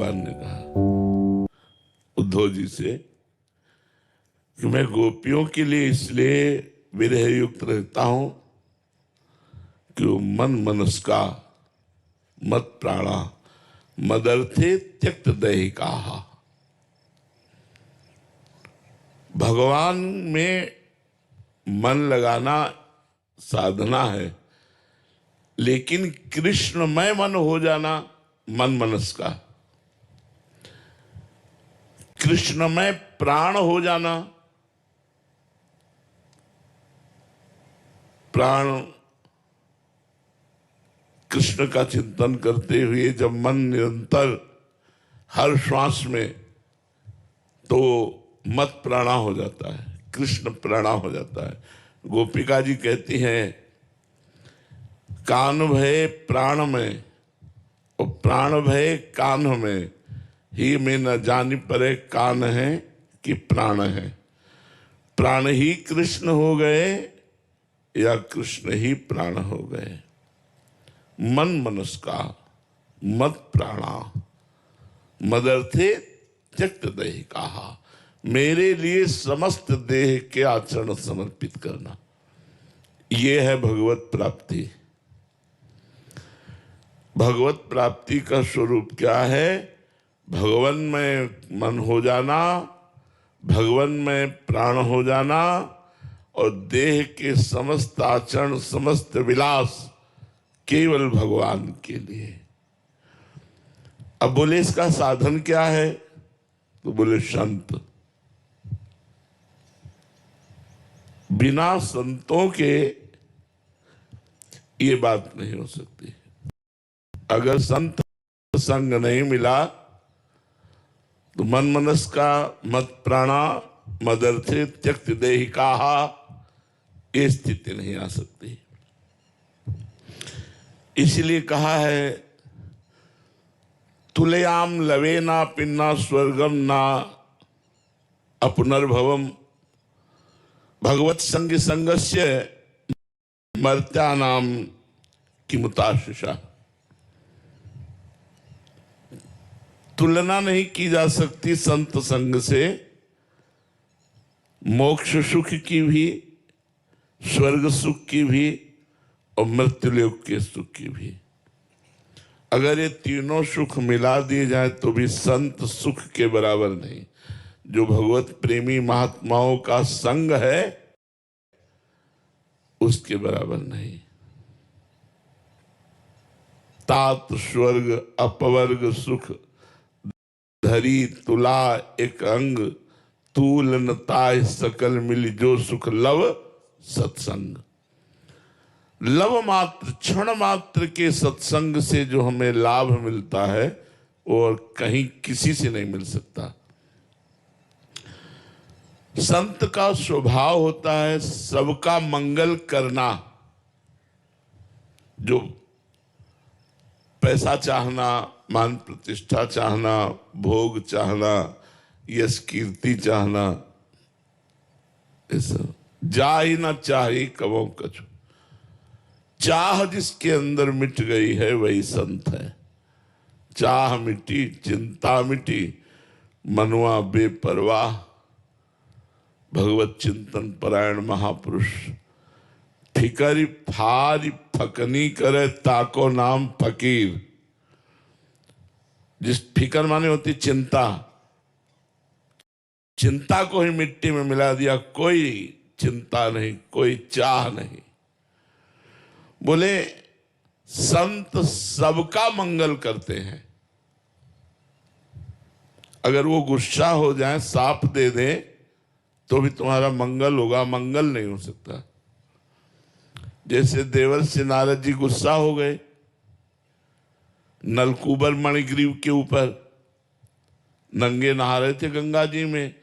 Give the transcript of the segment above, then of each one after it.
भगवान ने कहा उद्धव जी से कि मैं गोपियों के लिए इसलिए विरह युक्त रहता हूं कि वो मन मनस्का मत प्राणा मदर्थे त्यक्त दैहिका। भगवान में मन लगाना साधना है, लेकिन कृष्णमय मन हो जाना मन मनस का, कृष्णमय प्राण हो जाना, प्राण कृष्ण का चिंतन करते हुए जब मन निरंतर हर श्वास में, तो मत प्राणा हो जाता है, कृष्ण प्राणा हो जाता है। गोपिका जी कहती हैं कान भय प्राण में और प्राण भय कान में, ही में न जानी परे कान है कि प्राण है। प्राण ही कृष्ण हो गए या कृष्ण ही प्राण हो गए। मन मनस्का मत प्राणा मदर्थे त्यक्त दैहिका। मेरे लिए समस्त देह के आचरण समर्पित करना, यह है भगवत प्राप्ति। भगवत प्राप्ति का स्वरूप क्या है? भगवान में मन हो जाना, भगवान में प्राण हो जाना और देह के समस्त आचरण समस्त विलास केवल भगवान के लिए। अब बोले इसका साधन क्या है? तो बोले संत। बिना संतों के ये बात नहीं हो सकती। अगर संत संग नहीं मिला तो मन मनस का मत प्राणा मदर्थे त्यक्त देहिका, ये स्थिति नहीं आ सकती। इसलिए कहा है तुलयाम लवेना पिन्ना स्वर्गम ना अपुनर्भवम भगवत संग संगस्य मर्त्यानाम किमुताशिषा। तुलना नहीं की जा सकती संत संग से, मोक्ष सुख की भी, स्वर्ग सुख की भी और मृत्युलोक के सुख की भी। अगर ये तीनों सुख मिला दिए जाए तो भी संत सुख के बराबर नहीं। जो भगवत प्रेमी महात्माओं का संग है उसके बराबर नहीं। तात स्वर्ग अपवर्ग सुख धरी तुला एक अंग, तूल न ताय सकल मिल जो सुख लव सत्संग। लव मात्र क्षण मात्र के सत्संग से जो हमें लाभ मिलता है और कहीं किसी से नहीं मिल सकता। संत का स्वभाव होता है सबका मंगल करना। जो पैसा चाहना, मान प्रतिष्ठा चाहना, भोग चाहना, यश कीर्ति चाहना, ऐसा जा ही ना चाहे कबो कछु। चाह जिसके अंदर मिट गई है वही संत है। चाह मिटी चिंता मिटी, मनुआ बेपरवाह। भगवत चिंतन परायण महापुरुष फिकरी फारी फकनी करे ताको नाम फकीर। जिस फिकर माने होती चिंता, चिंता को ही मिट्टी में मिला दिया, कोई चिंता नहीं, कोई चाह नहीं। बोले संत सबका मंगल करते हैं। अगर वो गुस्सा हो जाए, साप दे दे तो भी तुम्हारा मंगल होगा, मंगल नहीं हो सकता। जैसे देवर्षि नारद जी गुस्सा हो गए नलकूबर मणिग्रीव के ऊपर, नंगे नहा रहे थे गंगा जी में,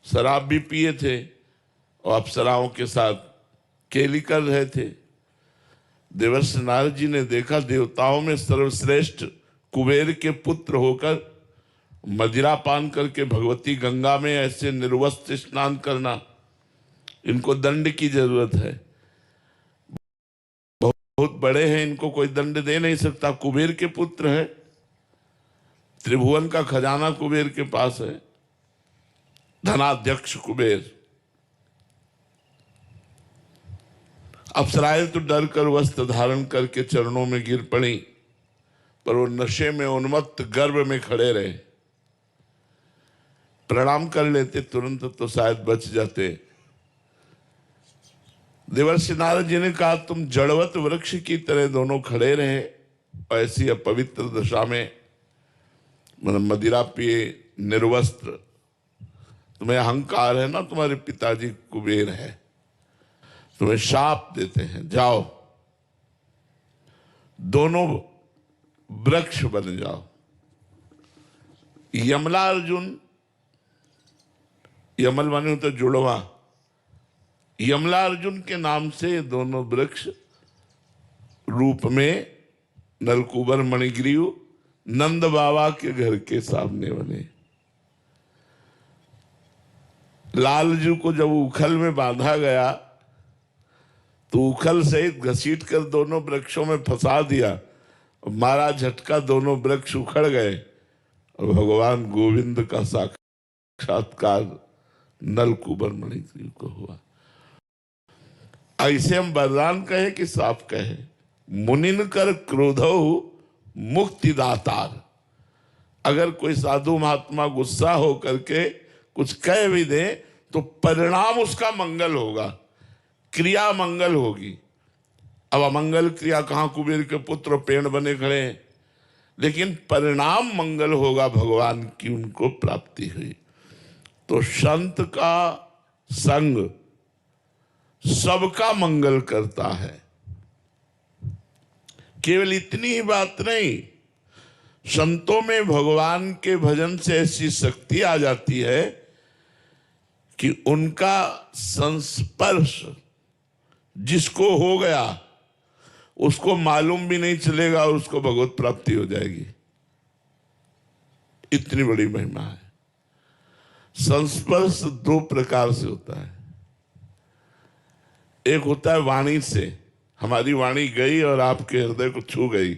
शराब भी पिए थे और अप्सराओं के साथ केली कर रहे थे। देवर्षि नारद जी ने देखा देवताओं में सर्वश्रेष्ठ कुबेर के पुत्र होकर मदिरा पान करके भगवती गंगा में ऐसे निर्वस्त्र स्नान करना, इनको दंड की जरूरत है। बहुत बड़े हैं, इनको कोई दंड दे नहीं सकता, कुबेर के पुत्र है। त्रिभुवन का खजाना कुबेर के पास है, धनाध्यक्ष कुबेर। अप्सराएं तो डर कर वस्त्र धारण करके चरणों में गिर पड़ी, पर वो नशे में उन्मत्त गर्भ में खड़े रहे। प्रणाम कर लेते तुरंत तो शायद बच जाते। देवर्षि नारद जी ने कहा, तुम जड़वत वृक्ष की तरह दोनों खड़े रहे, ऐसी अपवित्र दशा में, मतलब मदिरा पिए, निर्वस्त्र, तुम्हें अहंकार है ना, तुम्हारे पिताजी कुबेर है, तुम्हें शाप देते हैं, जाओ दोनों वृक्ष बन जाओ। यमला अर्जुन, यमल माने तो जुड़वा, यमला अर्जुन के नाम से दोनों वृक्ष रूप में नलकूबर मणिग्रीव नंद बाबा के घर के सामने बने। लालजू को जब उखल में बांधा गया तो उखल सहित घसीट कर दोनों वृक्षों में फंसा दिया, मारा झटका, दोनों वृक्ष उखड़ गए और भगवान गोविंद का साक्षात्कार नलकूबर मणिग्रीव को हुआ। ऐसे हम वरदान कहे कि साफ कहे, मुनिन कर क्रोधो मुक्तिदातार। अगर कोई साधु महात्मा गुस्सा हो करके कुछ कह भी दे तो परिणाम उसका मंगल होगा, क्रिया मंगल होगी। अब अमंगल क्रिया कहाँ, कुबेर के पुत्र पेड़ बने खड़े हैं, लेकिन परिणाम मंगल होगा, भगवान की उनको प्राप्ति हुई। तो संत का संग सबका मंगल करता है। केवल इतनी ही बात नहीं, संतों में भगवान के भजन से ऐसी शक्ति आ जाती है कि उनका संस्पर्श जिसको हो गया उसको मालूम भी नहीं चलेगा और उसको भगवत प्राप्ति हो जाएगी। इतनी बड़ी महिमा है। संस्पर्श दो प्रकार से होता है। एक होता है वाणी से, हमारी वाणी गई और आपके हृदय को छू गई,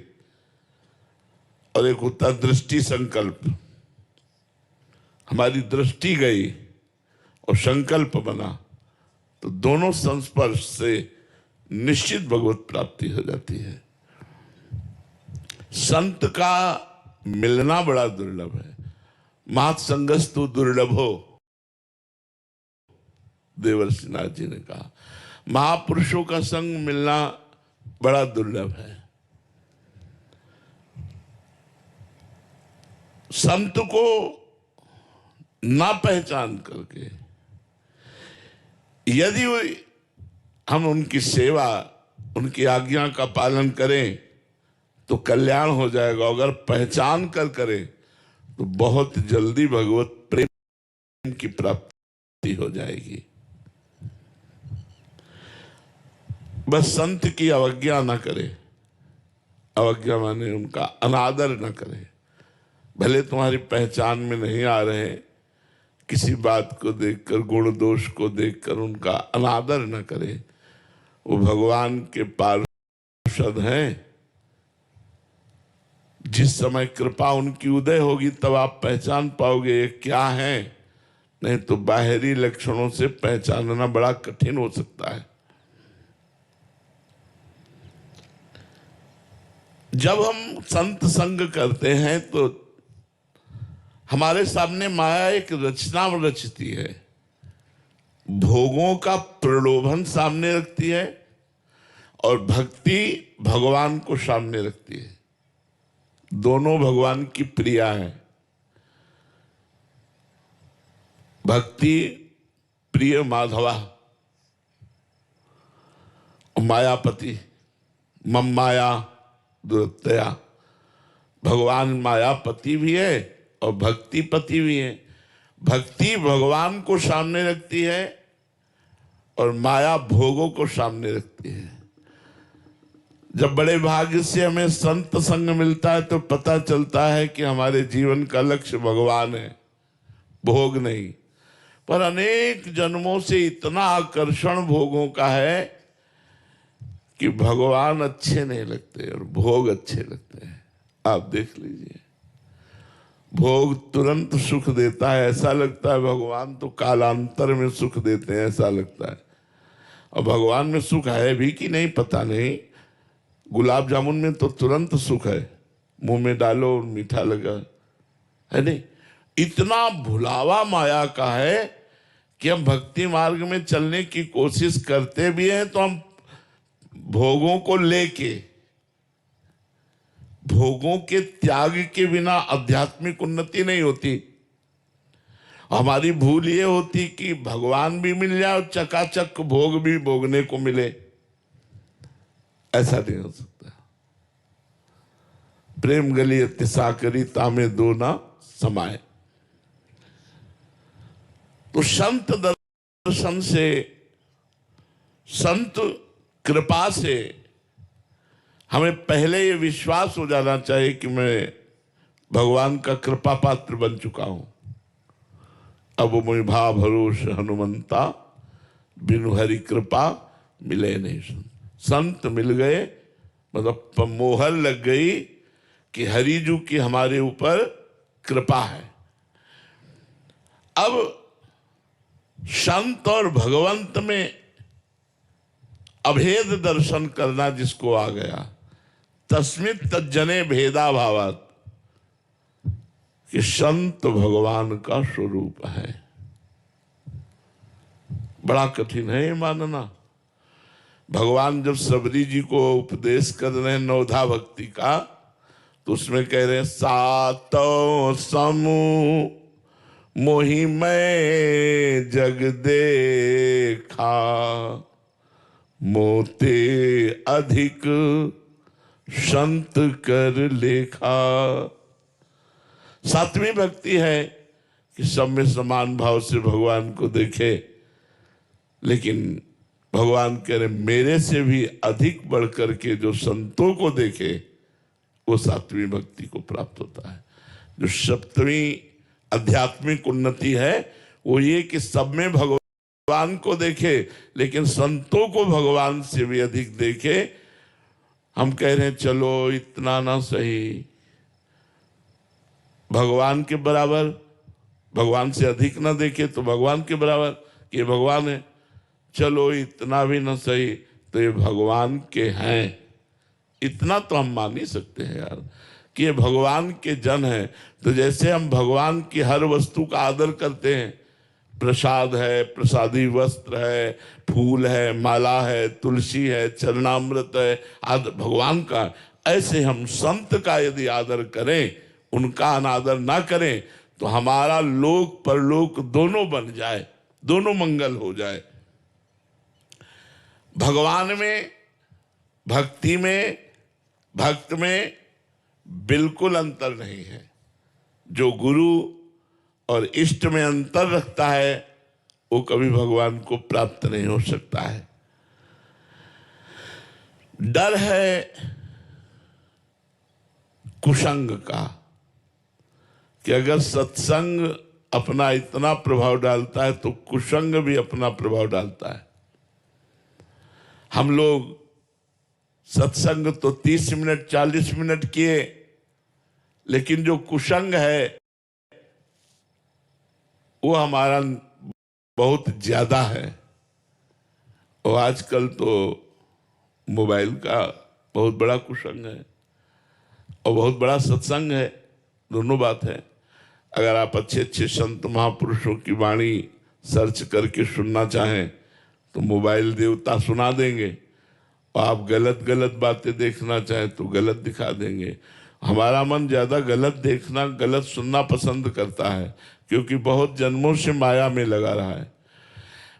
और एक होता है दृष्टि संकल्प, हमारी दृष्टि गई और संकल्प बना, तो दोनों संस्पर्श से निश्चित भगवत प्राप्ति हो जाती है। संत का मिलना बड़ा दुर्लभ है। मात संगस्तु दुर्लभो, देवर्षि नारद जी ने कहा, महापुरुषों का संग मिलना बड़ा दुर्लभ है। संत को ना पहचान करके यदि हम उनकी सेवा, उनकी आज्ञा का पालन करें तो कल्याण हो जाएगा। अगर पहचान कर करें तो बहुत जल्दी भगवत प्रेम की प्राप्ति हो जाएगी। बस संत की अवज्ञा न करे, अवज्ञा माने उनका अनादर न करे। भले तुम्हारी पहचान में नहीं आ रहे, किसी बात को देखकर, गुण दोष को देखकर उनका अनादर न करे। वो भगवान के पार्षद हैं। जिस समय कृपा उनकी उदय होगी तब आप पहचान पाओगे ये क्या है, नहीं तो बाहरी लक्षणों से पहचानना बड़ा कठिन हो सकता है। जब हम संत संग करते हैं तो हमारे सामने माया एक रचना रचती है, भोगों का प्रलोभन सामने रखती है और भक्ति भगवान को सामने रखती है। दोनों भगवान की प्रिया है। भक्ति प्रिय माधवा, मायापति मम माया दुरतया। भगवान मायापति भी है और भक्ति पति भी है। भक्ति भगवान को सामने रखती है और माया भोगों को सामने रखती है। जब बड़े भाग्य से हमें संत संग मिलता है तो पता चलता है कि हमारे जीवन का लक्ष्य भगवान है, भोग नहीं। पर अनेक जन्मों से इतना आकर्षण भोगों का है कि भगवान अच्छे नहीं लगते और भोग अच्छे लगते हैं। आप देख लीजिए, भोग तुरंत सुख देता है, ऐसा लगता है भगवान तो कालांतर में सुख देते हैं, ऐसा लगता है। और भगवान में सुख है भी कि नहीं पता नहीं। गुलाब जामुन में तो तुरंत सुख है, मुंह में डालो मीठा लगा, है नहीं। इतना भुलावा माया का है कि हम भक्ति मार्ग में चलने की कोशिश करते भी हैं तो हम भोगों को लेके, भोगों के त्याग के बिना आध्यात्मिक उन्नति नहीं होती। हमारी भूल ये होती कि भगवान भी मिल जाए और चकाचक भोग भी भोगने को मिले, ऐसा नहीं हो सकता। प्रेम गली अतिशा करी तामे दो ना समाये। तो संत दर्शन से, संत कृपा से हमें पहले ये विश्वास हो जाना चाहिए कि मैं भगवान का कृपा पात्र बन चुका हूं। अब मुझे भा भरोस हनुमंता, बिनु हरि कृपा मिले नहीं। संत मिल गए मतलब मोहर लग गई कि हरिजू की हमारे ऊपर कृपा है। अब संत और भगवंत में अभेद दर्शन करना जिसको आ गया, तस्मित तज्जने भेदा भावात, कि संत भगवान का स्वरूप है। बड़ा कठिन है ये मानना। भगवान जब सबरी जी को उपदेश कर रहे हैं नवधा भक्ति का, तो उसमें कह रहे हैं सातो समूह मोहि मैं जग देखा, मोते अधिक संत कर लेखा। सातवीं भक्ति है कि सब में समान भाव से भगवान को देखे, लेकिन भगवान कह रहे मेरे से भी अधिक बढ़कर के जो संतों को देखे वो सातवीं भक्ति को प्राप्त होता है। जो सप्तवीं आध्यात्मिक उन्नति है वो ये कि सब में भगवान को देखे, लेकिन संतों को भगवान से भी अधिक देखे। हम कह रहे हैं चलो इतना ना सही, भगवान के बराबर, भगवान से अधिक ना देखे तो भगवान के बराबर कि भगवान है, चलो इतना भी ना सही तो ये भगवान के हैं। इतना तो हम मान ही सकते हैं यार कि ये भगवान के जन हैं। तो जैसे हम भगवान की हर वस्तु का आदर करते हैं, प्रसाद है, प्रसादी वस्त्र है, फूल है, माला है, तुलसी है, चरणामृत है, आदर भगवान का, ऐसे हम संत का यदि आदर करें, उनका अनादर ना करें तो हमारा लोक परलोक दोनों बन जाए, दोनों मंगल हो जाए। भगवान में, भक्ति में, भक्त में बिल्कुल अंतर नहीं है। जो गुरु और इष्ट में अंतर रखता है वो कभी भगवान को प्राप्त नहीं हो सकता है। डर है कुसंग का कि अगर सत्संग अपना इतना प्रभाव डालता है तो कुसंग भी अपना प्रभाव डालता है। हम लोग सत्संग तो 30 मिनट 40 मिनट किए, लेकिन जो कुसंग है वो हमारा बहुत ज्यादा है। और आजकल तो मोबाइल का बहुत बड़ा कुसंग है और बहुत बड़ा सत्संग है, दोनों बात है। अगर आप अच्छे अच्छे संत महापुरुषों की वाणी सर्च करके सुनना चाहें तो मोबाइल देवता सुना देंगे, और आप गलत गलत बातें देखना चाहें तो गलत दिखा देंगे। हमारा मन ज्यादा गलत देखना, गलत सुनना पसंद करता है, क्योंकि बहुत जन्मों से माया में लगा रहा है।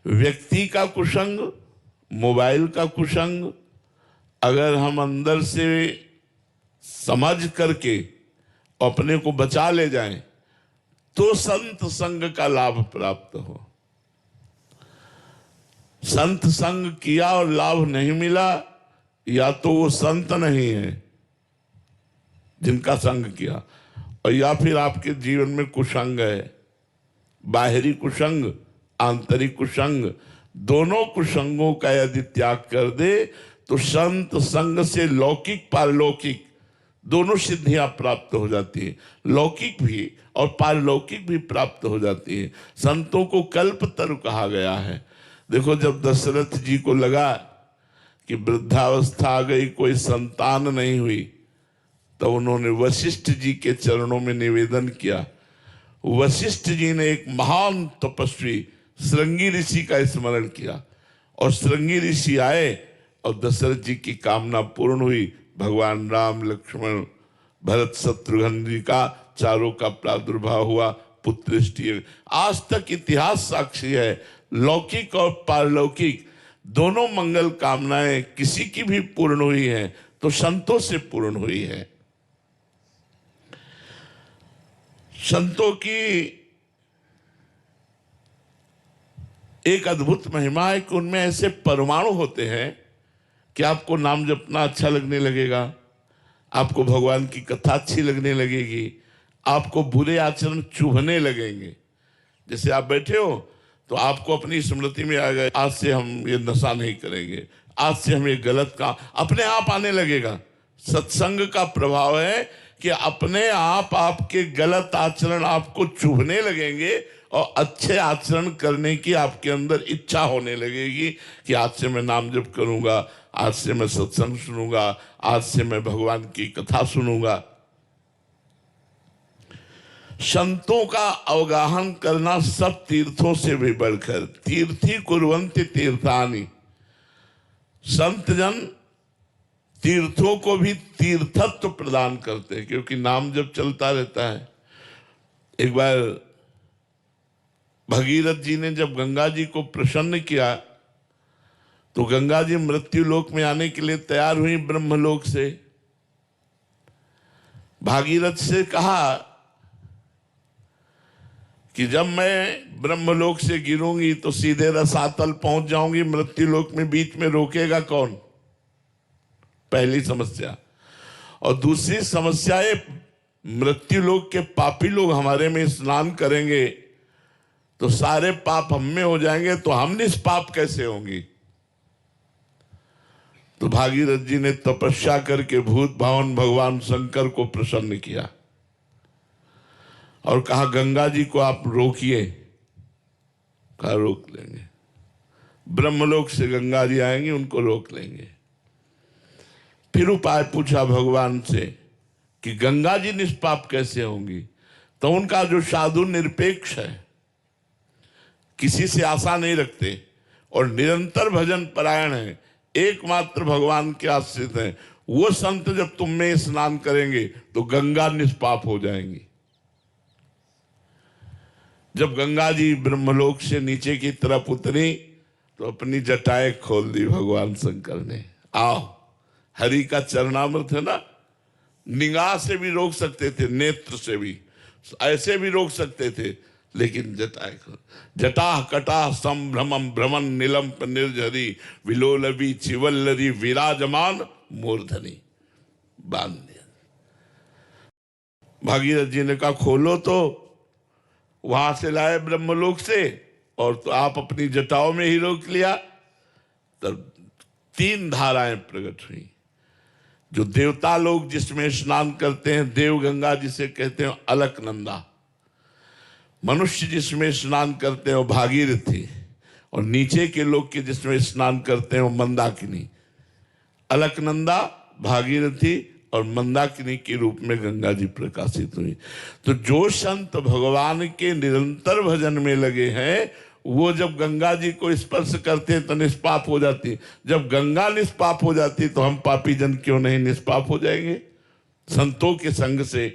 व्यक्ति का कुसंग, मोबाइल का कुसंग, अगर हम अंदर से समझ करके अपने को बचा ले जाएं तो संत संग का लाभ प्राप्त हो। संत संग किया और लाभ नहीं मिला, या तो वो संत नहीं है जिनका संग किया, और या फिर आपके जीवन में कुसंग है, बाहरी कुसंग, आंतरिक कुसंग। दोनों कुसंगों का यदि त्याग कर दे तो संत संग से लौकिक पारलौकिक दोनों सिद्धियां प्राप्त हो जाती हैं, लौकिक भी और पारलौकिक भी प्राप्त हो जाती है। संतों को कल्पतरु कहा गया है। देखो, जब दशरथ जी को लगा कि वृद्धावस्था आ गई, कोई संतान नहीं हुई, तो उन्होंने वशिष्ठ जी के चरणों में निवेदन किया। वशिष्ठ जी ने एक महान तपस्वी श्रृंगी ऋषि का स्मरण किया और श्रृंगी ऋषि आए और दशरथ जी की कामना पूर्ण हुई। भगवान राम, लक्ष्मण, भरत, शत्रुघ्न जी का चारों का प्रादुर्भाव हुआ, पुत्रष्टि। आज तक इतिहास साक्षी है, लौकिक और पारलौकिक दोनों मंगल कामनाएं किसी की भी पूर्ण हुई हैं तो संतों से पूर्ण हुई है। संतों की एक अद्भुत महिमा है कि उनमें ऐसे परमाणु होते हैं कि आपको नाम जपना अच्छा लगने लगेगा, आपको भगवान की कथा अच्छी लगने लगेगी, आपको बुरे आचरण चुभने लगेंगे। जैसे आप बैठे हो तो आपको अपनी स्मृति में आ गए, आज से हम ये नशा नहीं करेंगे, आज से हम ये गलत काम अपने आप आने लगेगा। सत्संग का प्रभाव है कि अपने आप आपके गलत आचरण आपको चुभने लगेंगे और अच्छे आचरण करने की आपके अंदर इच्छा होने लगेगी कि आज से मैं नाम जप करूंगा, आज से मैं सत्संग सुनूंगा, आज से मैं भगवान की कथा सुनूंगा। संतों का अवगाहन करना सब तीर्थों से भी बढ़कर, तीर्थी कुर्वन्ति तीर्थानि, संत जन तीर्थों को भी तीर्थत्व प्रदान करते हैं, क्योंकि नाम जब चलता रहता है। एक बार भगीरथ जी ने जब गंगा जी को प्रसन्न किया तो गंगा जी मृत्यु लोक में आने के लिए तैयार हुई ब्रह्मलोक से। भागीरथ से कहा कि जब मैं ब्रह्मलोक से गिरूंगी तो सीधे रसातल पहुंच जाऊंगी, मृत्यु लोक में बीच में रोकेगा कौन? पहली समस्या। और दूसरी समस्या है, मृत्यु लोक के पापी लोग हमारे में स्नान करेंगे तो सारे पाप हम में हो जाएंगे, तो हम निष्पाप कैसे होंगी? तो भागीरथ जी ने तपस्या करके भूत भावन भगवान शंकर को प्रसन्न किया और कहा गंगा जी को आप रोकिए। कहा रोक लेंगे, ब्रह्मलोक से गंगा जी आएंगे, उनको रोक लेंगे। फिर उपाय पूछा भगवान से कि गंगा जी निष्पाप कैसे होंगी? तो उनका जो साधु निरपेक्ष है, किसी से आशा नहीं रखते और निरंतर भजन परायण है, एकमात्र भगवान के आश्रित हैं, वो संत जब तुम में स्नान करेंगे तो गंगा निष्पाप हो जाएंगी। जब गंगा जी ब्रह्मलोक से नीचे की तरफ उतरी तो अपनी जटाएं खोल दी भगवान शंकर ने। आओ, हरि का चरणामृत है ना, निगाह से भी रोक सकते थे, नेत्र से भी, ऐसे भी रोक सकते थे, लेकिन जटाएं खोल। जटा कटा संभ्रमम भ्रमण नीलंप निर्झरी विलोलवी चिवल्लरी विराजमान मूर्धनी, बांध दिया। भागीरथ जी ने कहा खोलो, तो वहां से लाए ब्रह्मलोक से, और तो आप अपनी जटाओं में ही रोक लिया। तब 3 धाराएं प्रकट हुई। जो देवता लोग जिसमें स्नान करते हैं देव गंगा जिसे कहते हैं अलकनंदा, मनुष्य जिसमें स्नान करते हैं वो भागीरथी, और नीचे के लोग के जिसमें स्नान करते हैं वो मंदाकिनी। अलकनंदा, भागीरथी और मंदाकिनी के रूप में गंगा जी प्रकाशित हुई। तो जो संत भगवान के निरंतर भजन में लगे हैं वो जब गंगा जी को स्पर्श करते हैं तो निष्पाप हो जाती। जब गंगा निष्पाप हो जाती तो हम पापी जन क्यों नहीं निष्पाप हो जाएंगे? संतों के संग से।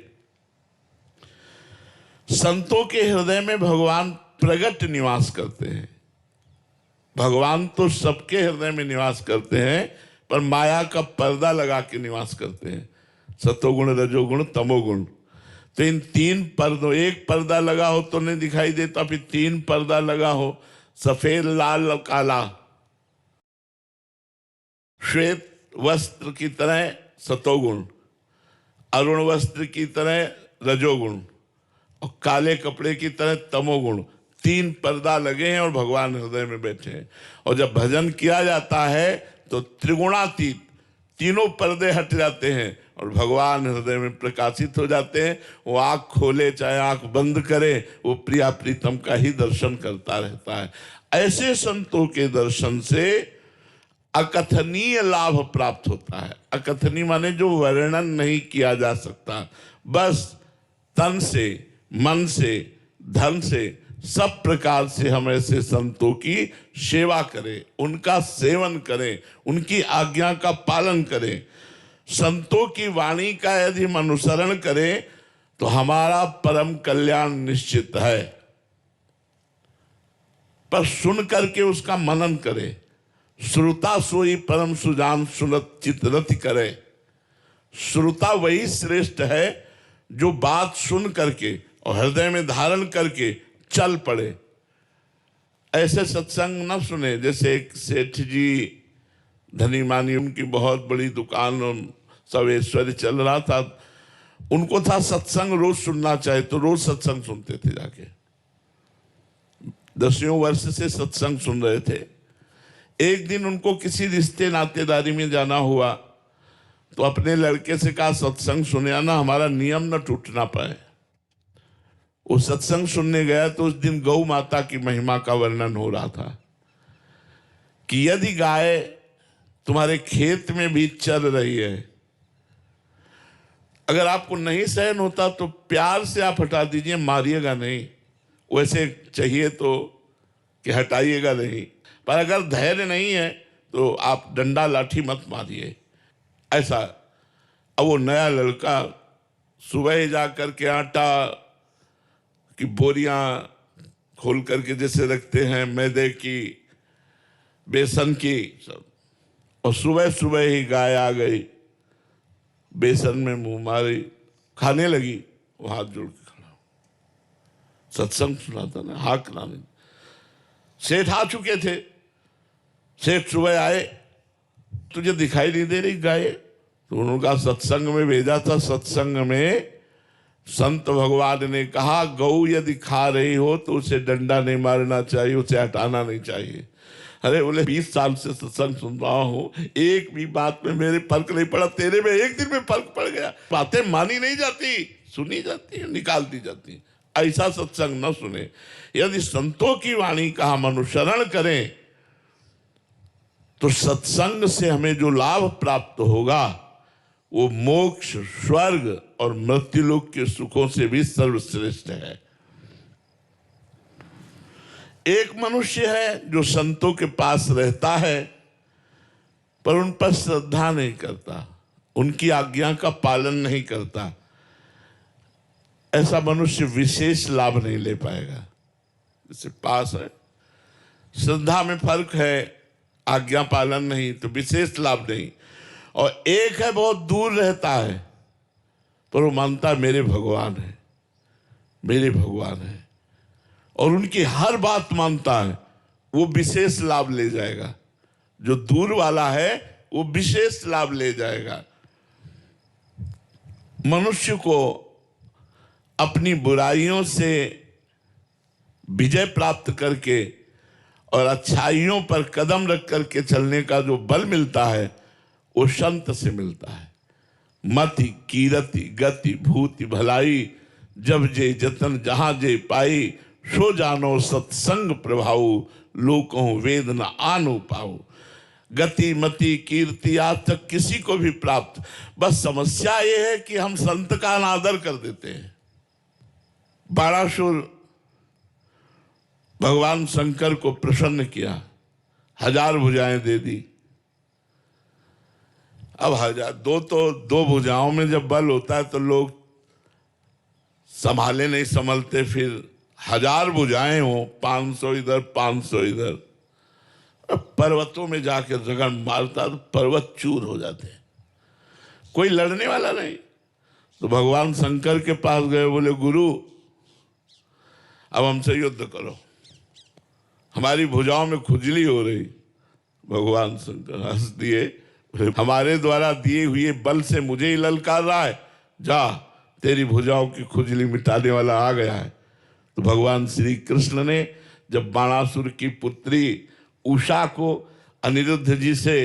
संतों के हृदय में भगवान प्रगट निवास करते हैं। भगवान तो सबके हृदय में निवास करते हैं, पर माया का पर्दा लगा के निवास करते हैं, सतोगुण, रजोगुण, तमोगुण। तो इन 3 पर्दों, एक पर्दा लगा हो तो नहीं दिखाई देता, फिर 3 पर्दा लगा हो, सफेद, लाल, काला। श्वेत वस्त्र की तरह सतोगुण, अरुण वस्त्र की तरह रजोगुण और काले कपड़े की तरह तमोगुण। 3 पर्दा लगे हैं और भगवान हृदय में बैठे हैं। और जब भजन किया जाता है तो त्रिगुणातीत तीनों पर्दे हट जाते हैं और भगवान हृदय में प्रकाशित हो जाते हैं। वो आँख खोले चाहे आँख बंद करे, वो प्रिया प्रीतम का ही दर्शन करता रहता है। ऐसे संतों के दर्शन से अकथनीय लाभ प्राप्त होता है। अकथनीय माने जो वर्णन नहीं किया जा सकता। बस तन से, मन से, धन से, सब प्रकार से हम ऐसे संतों की सेवा करें, उनका सेवन करें, उनकी आज्ञा का पालन करें। संतों की वाणी का यदि हम अनुसरण करें तो हमारा परम कल्याण निश्चित है। पर सुन करके उसका मनन करें। श्रुता सोई परम सुजान सुनत चित रति करे। श्रुता वही श्रेष्ठ है जो बात सुन करके और हृदय में धारण करके चल पड़े। ऐसे सत्संग न सुने। जैसे एक सेठ जी धनी मानी, उनकी बहुत बड़ी दुकान, सब ऐश्वर्य चल रहा था, उनको था सत्संग रोज सुनना चाहिए, तो रोज सत्संग सुनते थे जाके। 10 वर्ष से सत्संग सुन रहे थे। एक दिन उनको किसी रिश्ते नातेदारी में जाना हुआ तो अपने लड़के से कहा सत्संग सुने आना, हमारा नियम न टूटना पाए। वो सत्संग सुनने गया तो उस दिन गौ माता की महिमा का वर्णन हो रहा था कि यदि गाय तुम्हारे खेत में भी चल रही है, अगर आपको नहीं सहन होता तो प्यार से आप हटा दीजिए, मारिएगा नहीं। वैसे चाहिए तो कि हटाइएगा नहीं, पर अगर धैर्य नहीं है तो आप डंडा लाठी मत मारिए। ऐसा। अब वो नया लड़का सुबह जा करके आटा की बोरियां खोल करके जैसे रखते हैं, मैदे की, बेसन की, सब, और सुबह सुबह ही गाय आ गई, बेसन में मुंह मारी, खाने लगी। वो हाथ जोड़ के खड़ा, सत्संग सुनाता ना, हाथ लाने। सेठ आ चुके थे। सेठ सुबह आए, तुझे दिखाई नहीं दे रही गाय? तो उन्होंने कहा सत्संग में भेजा था। सत्संग में संत भगवान ने कहा गौ यदि खा रही हो तो उसे डंडा नहीं मारना चाहिए, उसे हटाना नहीं चाहिए। अरे बोले 20 साल से सत्संग सुन रहा हूँ, एक भी बात में मेरे फर्क नहीं पड़ा, तेरे में एक दिन में फर्क पड़ गया। बातें मानी नहीं जाती, सुनी जाती, निकाल दी जाती। ऐसा सत्संग न सुने। यदि संतों की वाणी का हम अनुसरण करें तो सत्संग से हमें जो लाभ प्राप्त होगा वो मोक्ष, स्वर्ग और मृत्युलोक के सुखों से भी सर्वश्रेष्ठ है। एक मनुष्य है जो संतों के पास रहता है पर उन पर श्रद्धा नहीं करता, उनकी आज्ञा का पालन नहीं करता। ऐसा मनुष्य विशेष लाभ नहीं ले पाएगा। जैसे पास है, श्रद्धा में फर्क है, आज्ञा पालन नहीं, तो विशेष लाभ नहीं। और एक है बहुत दूर रहता है पर वो मानता है मेरे भगवान है, मेरे भगवान है, और उनकी हर बात मानता है, वो विशेष लाभ ले जाएगा। जो दूर वाला है वो विशेष लाभ ले जाएगा। मनुष्य को अपनी बुराइयों से विजय प्राप्त करके और अच्छाइयों पर कदम रख करके चलने का जो बल मिलता है वो संत से मिलता है। मति कीरति गति भूति भलाई, जब जे जतन जहां जे पाई, सो जानो सत्संग प्रभाव, लोकों वेद न आनो पाओ। गति मति कीर्ति आज तक किसी को भी प्राप्त, बस समस्या ये है कि हम संत का अनादर कर देते हैं। बाणासुर भगवान शंकर को प्रसन्न किया, 1000 भुजाएं दे दी। अब 1000 दो भुजाओं में जब बल होता है तो लोग संभाले नहीं संभलते, फिर 1000 भुजाएं हो, 500 इधर 500 इधर, पर्वतों में जाकर रगड़ मारता तो पर्वत चूर हो जाते हैं, कोई लड़ने वाला नहीं। तो भगवान शंकर के पास गए, बोले गुरु अब हमसे युद्ध करो, हमारी भुजाओं में खुजली हो रही। भगवान शंकर हंस दिए, हमारे द्वारा दिए हुए बल से मुझे ही ललकार रहा है, जा तेरी भुजाओं की खुजली मिटाने वाला आ गया है। तो भगवान श्री कृष्ण ने जब बाणासुर की पुत्री उषा को अनिरुद्ध जी से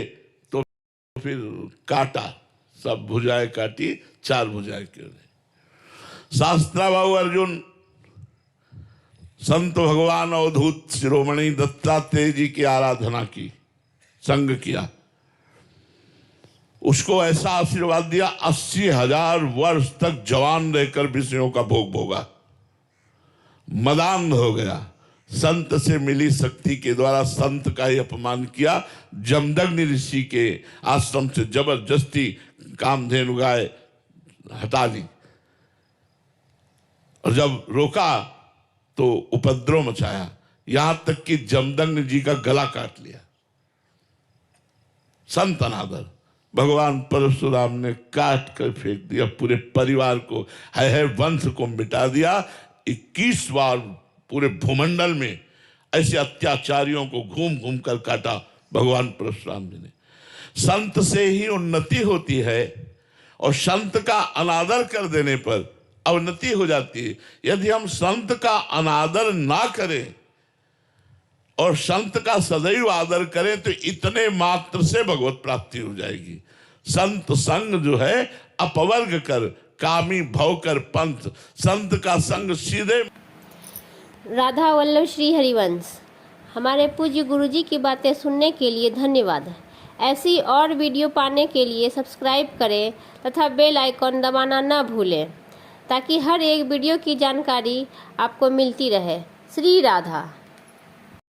तो फिर काटा, सब भुजाएं काटी, 4 भुजाएं क्यों नहीं। शास्त्राबाहु अर्जुन संत भगवान अवधूत शिरोमणि दत्तात्रेय जी की आराधना की, संग किया, उसको ऐसा आशीर्वाद दिया 80,000 वर्ष तक जवान रहकर विषयों का भोग भोगा, मदान हो गया। संत से मिली शक्ति के द्वारा संत का ही अपमान किया, जमदग्नि ऋषि के आश्रम से जबरदस्ती कामधेनु गाय हटा दी, और जब रोका तो उपद्रव मचाया, यहां तक कि जमदग्नि जी का गला काट लिया। संत अनादर भगवान परशुराम ने काट कर फेंक दिया, पूरे परिवार को, है वंश को मिटा दिया। 21 बार पूरे भूमंडल में ऐसे अत्याचारियों को घूम घूम कर काटा भगवान परशुराम जी ने। संत से ही उन्नति होती है, और संत का अनादर कर देने पर अवनति हो जाती है। यदि हम संत का अनादर ना करें और संत का सदैव आदर करें तो इतने मात्र से भगवत प्राप्ति हो जाएगी। संत संग जो है अपवर्ग कर, कामी भव कर पंथ, संत का संग सीधे। राधा वल्लभ श्री हरिवंश। हमारे पूज्य गुरुजी की बातें सुनने के लिए धन्यवाद। ऐसी और वीडियो पाने के लिए सब्सक्राइब करें तथा बेल आइकॉन दबाना न भूलें, ताकि हर एक वीडियो की जानकारी आपको मिलती रहे। श्री राधा।